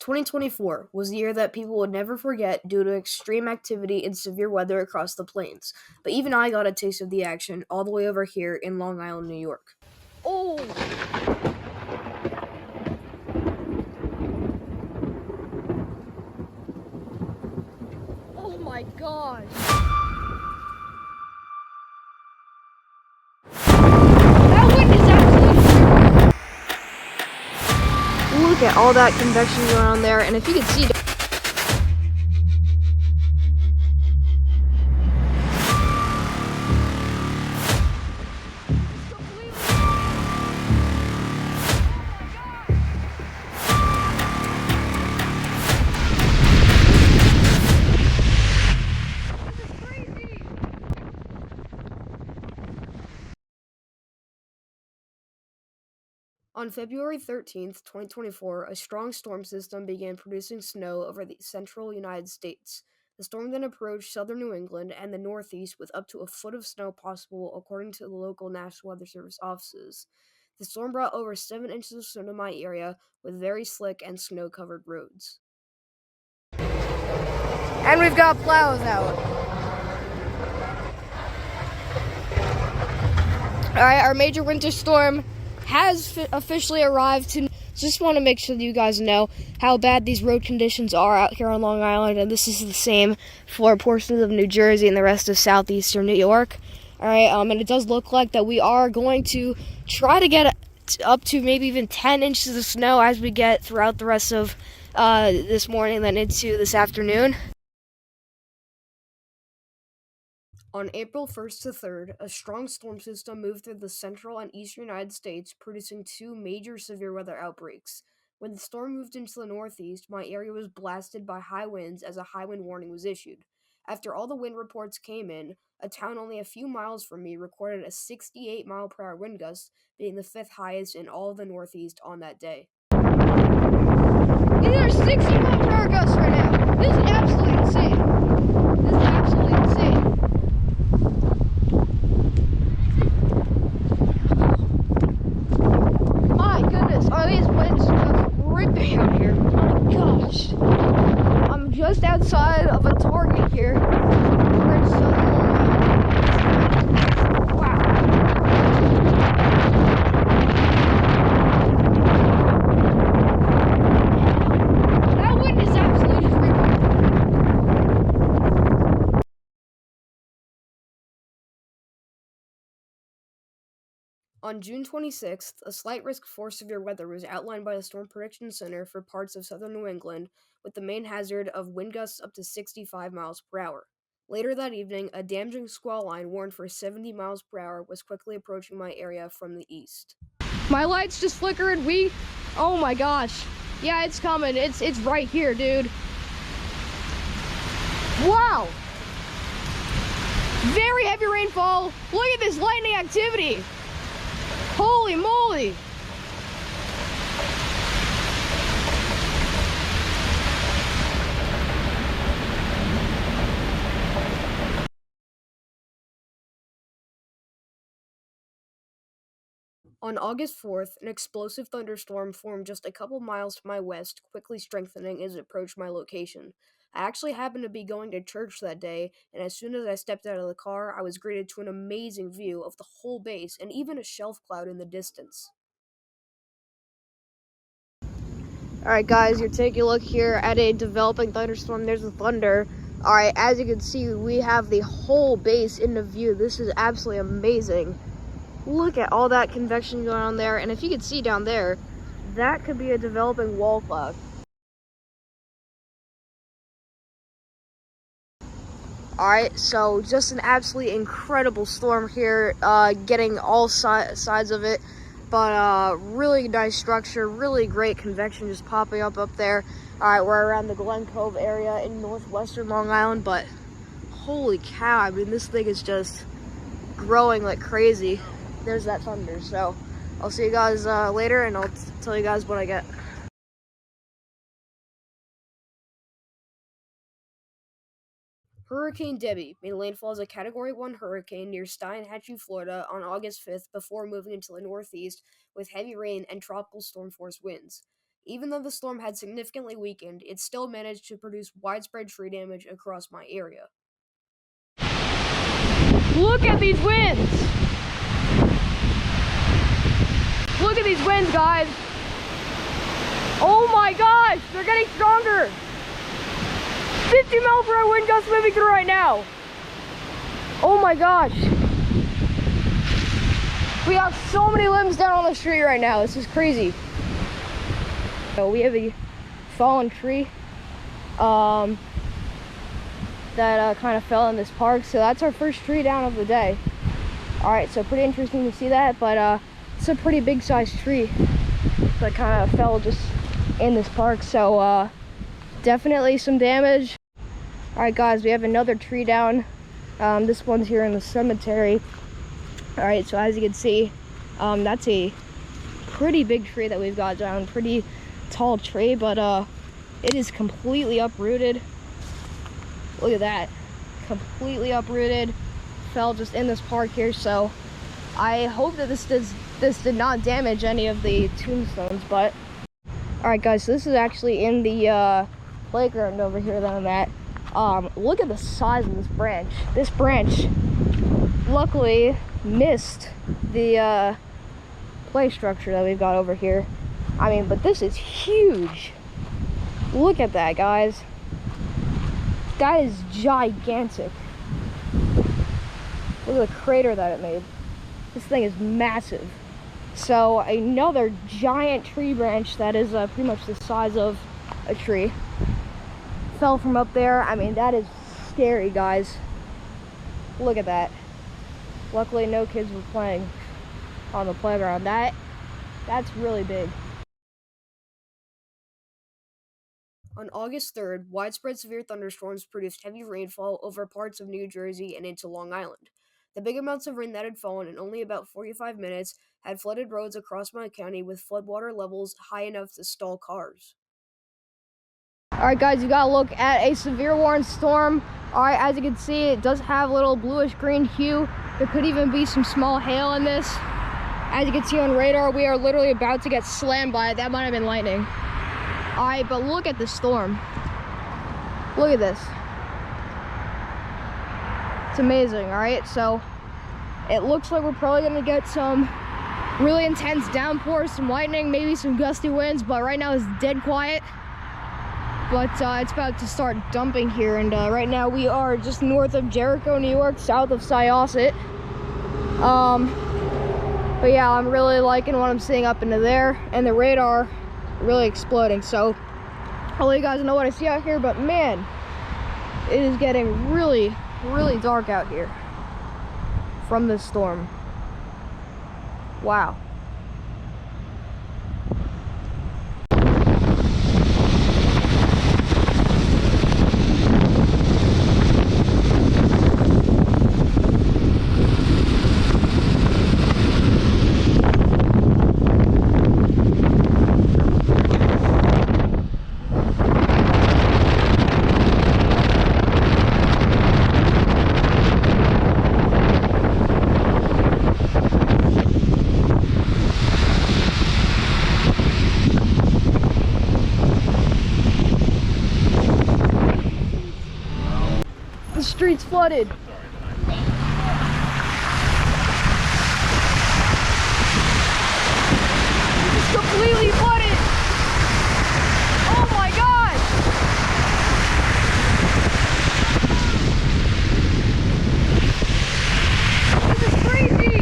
2024 was the year that people would never forget due to extreme activity and severe weather across the plains. But even I got a taste of the action all the way over here in Long Island, New York. Oh! Oh my gosh! That wind is absolutely... Look at all that convection going on there, and if you could see... On February 13th, 2024, a strong storm system began producing snow over the central United States. The storm then approached southern New England and the Northeast with up to a foot of snow possible, according to the local National Weather Service offices. The storm brought over 7 inches of snow to my area with very slick and snow-covered roads. And we've got plows out. Alright, our major winter storm has officially arrived. Just want to make sure that you guys know how bad these road conditions are out here on Long Island, and this is the same for portions of New Jersey and the rest of southeastern New York. Alright, and it does look like that we are going to try to get up to maybe even 10 inches of snow as we get throughout the rest of this morning and then into this afternoon. On April 1st to 3rd, a strong storm system moved through the central and eastern United States, producing 2 major severe weather outbreaks. When the storm moved into the northeast, my area was blasted by high winds as a high wind warning was issued. After all the wind reports came in, a town only a few miles from me recorded a 68-mile-per-hour wind gust, being the 5th highest in all of the northeast on that day. These are 60-mile-per-hour gusts right now. This is absolutely insane. This is absolutely insane. Are these winds just ripping out here? Oh my gosh. I'm just outside of a Target here. We're in southern Long Island. Wow. That wind is absolutely just ripping. On June 26th, a slight risk for severe weather was outlined by the Storm Prediction Center for parts of southern New England, with the main hazard of wind gusts up to 65 miles per hour. Later that evening, a damaging squall line warned for 70 miles per hour was quickly approaching my area from the east. My lights just flickered. Oh my gosh. Yeah, it's coming. It's right here, dude. Wow. Very heavy rainfall. Look at this lightning activity. Holy moly! On August 4th, an explosive thunderstorm formed just a couple miles to my west, quickly strengthening as it approached my location. I actually happened to be going to church that day, and as soon as I stepped out of the car, I was greeted to an amazing view of the whole base and even a shelf cloud in the distance. Alright guys, you're taking a look here at a developing thunderstorm. There's the thunder. Alright, as you can see, we have the whole base in the view. This is absolutely amazing. Look at all that convection going on there, and if you could see down there, that could be a developing wall cloud. Alright, so just an absolutely incredible storm here, getting all sides of it, but really nice structure, really great convection just popping up there. Alright, we're around the Glen Cove area in northwestern Long Island, but holy cow, I mean, this thing is just growing like crazy. There's that thunder, so I'll see you guys later, and I'll tell you guys what I get. Hurricane Debbie made landfall as a Category 1 hurricane near Steinhatchee, Florida on August 5th before moving into the northeast with heavy rain and tropical storm force winds. Even though the storm had significantly weakened, it still managed to produce widespread tree damage across my area. Look at these winds! Look at these winds, guys! Oh my gosh, they're getting stronger! 50-mile-per-hour wind gusts moving through right now! Oh my gosh! We have so many limbs down on the street right now. This is crazy. So we have a fallen tree that kind of fell in this park. So that's our first tree down of the day. All right, so pretty interesting to see that, but it's a pretty big sized tree that kind of fell just in this park. So definitely some damage. All right, guys, we have another tree down. This one's here in the cemetery. All right, so as you can see, that's a pretty big tree that we've got down, pretty tall tree, but it is completely uprooted. Look at that, completely uprooted, fell just in this park here. So I hope that this did not damage any of the tombstones. But all right, guys, so this is actually in the playground over here that I'm at. Look at the size of this branch. This branch luckily missed the play structure that we've got over here. I mean, but this is huge. Look at that, guys. That is gigantic. Look at the crater that it made. This thing is massive. So another giant tree branch that is pretty much the size of a tree fell from up there. I mean, that is scary, guys. Look at that. Luckily, no kids were playing on the playground. That's really big. On August 3rd, widespread severe thunderstorms produced heavy rainfall over parts of New Jersey and into Long Island. The big amounts of rain that had fallen in only about 45 minutes had flooded roads across my county with floodwater levels high enough to stall cars. All right, guys, you gotta look at a severe warning storm. All right, as you can see, it does have a little bluish-green hue. There could even be some small hail in this. As you can see on radar, we are literally about to get slammed by it. That might have been lightning. All right, but look at the storm. Look at this. It's amazing, all right? So it looks like we're probably gonna get some really intense downpours, some lightning, maybe some gusty winds, but right now it's dead quiet. But it's about to start dumping here, and right now we are just north of Jericho, New York, south of Syosset. But yeah, I'm really liking what I'm seeing up into there, and the radar really exploding. So I'll let you guys know what I see out here, but man, it is getting really dark out here from this storm. Wow. The street's flooded. It's completely flooded. Oh my gosh. This is crazy.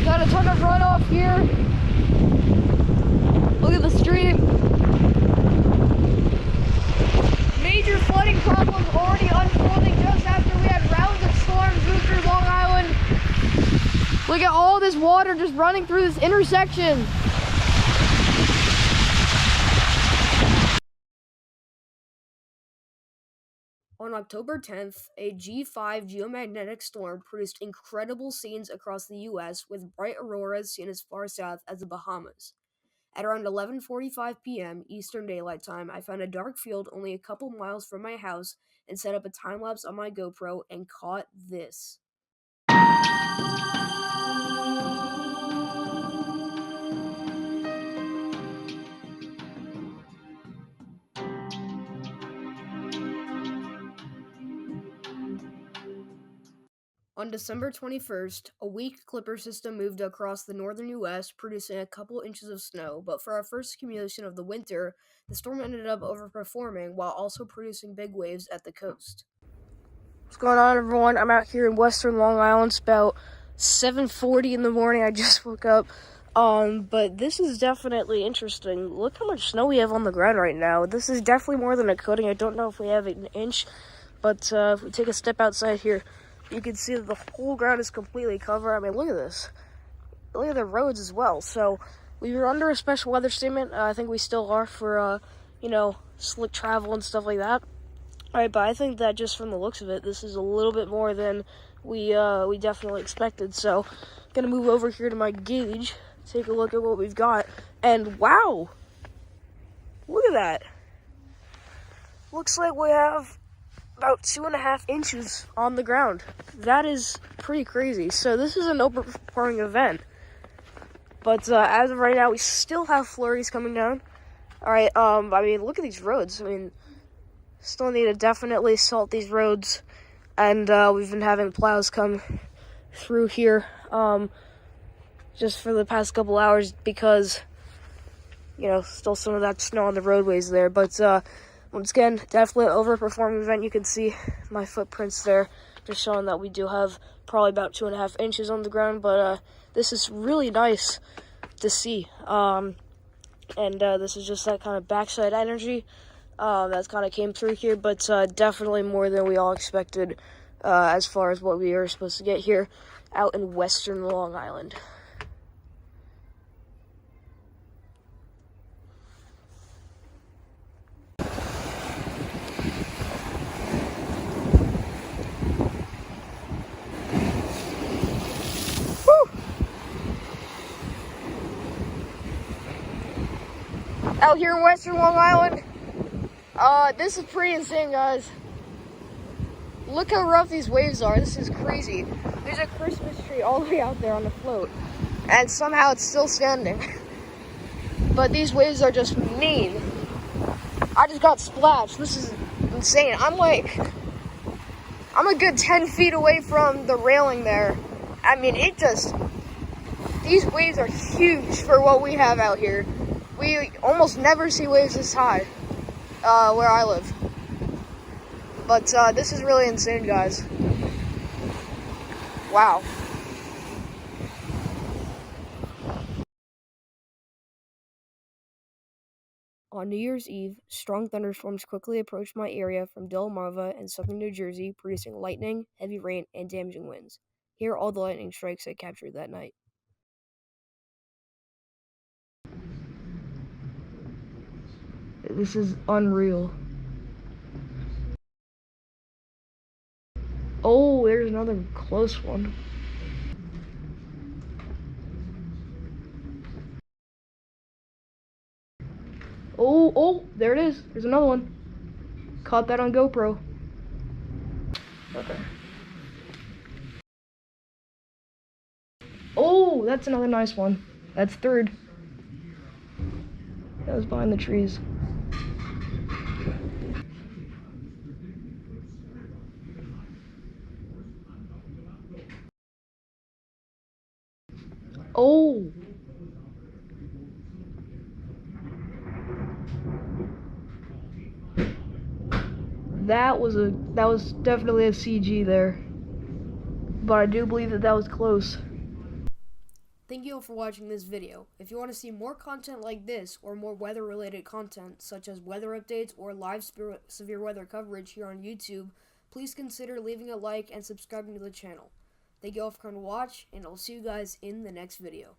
Got a ton of runoff here. Look at the street. Major flooding problems already unfolding just after we had rounds of storms move through Long Island. Look at all this water just running through this intersection. On October 10th, a G5 geomagnetic storm produced incredible scenes across the U.S. with bright auroras seen as far south as the Bahamas. At around 11:45 p.m. Eastern Daylight Time, I found a dark field only a couple miles from my house and set up a time lapse on my GoPro and caught this. On December 21st, a weak clipper system moved across the northern U.S., producing a couple inches of snow, but for our first accumulation of the winter, the storm ended up overperforming while also producing big waves at the coast. What's going on, everyone? I'm out here in western Long Island. It's about 7:40 in the morning. I just woke up. But this is definitely interesting. Look how much snow we have on the ground right now. This is definitely more than a coating. I don't know if we have an inch, but if we take a step outside here, you can see that the whole ground is completely covered. I mean, look at this. Look at the roads as well. So we were under a special weather statement. I think we still are for, slick travel and stuff like that. All right, but I think that just from the looks of it, this is a little bit more than we definitely expected. So I'm gonna move over here to my gauge, take a look at what we've got, and wow, look at that. Looks like we have about 2.5 inches on the ground. That is pretty crazy. So this is an overperforming event. But as of right now, we still have flurries coming down. All right, I mean, look at these roads. I mean, still need to definitely salt these roads. And we've been having plows come through here just for the past couple hours because, still some of that snow on the roadways there. But once again, definitely an overperforming event. You can see my footprints there, just showing that we do have probably about 2.5 inches on the ground. But this is really nice to see. And this is just that kind of backside energy that's kind of came through here. But definitely more than we all expected as far as what we were supposed to get here out in western Long Island. Out here in western Long Island, this is pretty insane, guys. Look how rough these waves are. This is crazy. There's a Christmas tree all the way out there on the float, and somehow it's still standing. But these waves are just mean. I just got splashed. This is insane. I'm a good 10 feet away from the railing there. I mean, these waves are huge for what we have out here. We almost never see waves this high where I live. But this is really insane, guys. Wow. On New Year's Eve, strong thunderstorms quickly approached my area from Delmarva and southern New Jersey, producing lightning, heavy rain, and damaging winds. Here are all the lightning strikes I captured that night. This is unreal. Oh, there's another close one. Oh, there it is. There's another one. Caught that on GoPro. Okay. Oh, that's another nice one. That's third. That was behind the trees. Oh. That was definitely a CG there. But I do believe that was close. Thank you all for watching this video. If you want to see more content like this or more weather-related content such as weather updates or live severe weather coverage here on YouTube, please consider leaving a like and subscribing to the channel. Thank you all for coming to watch, and I'll see you guys in the next video.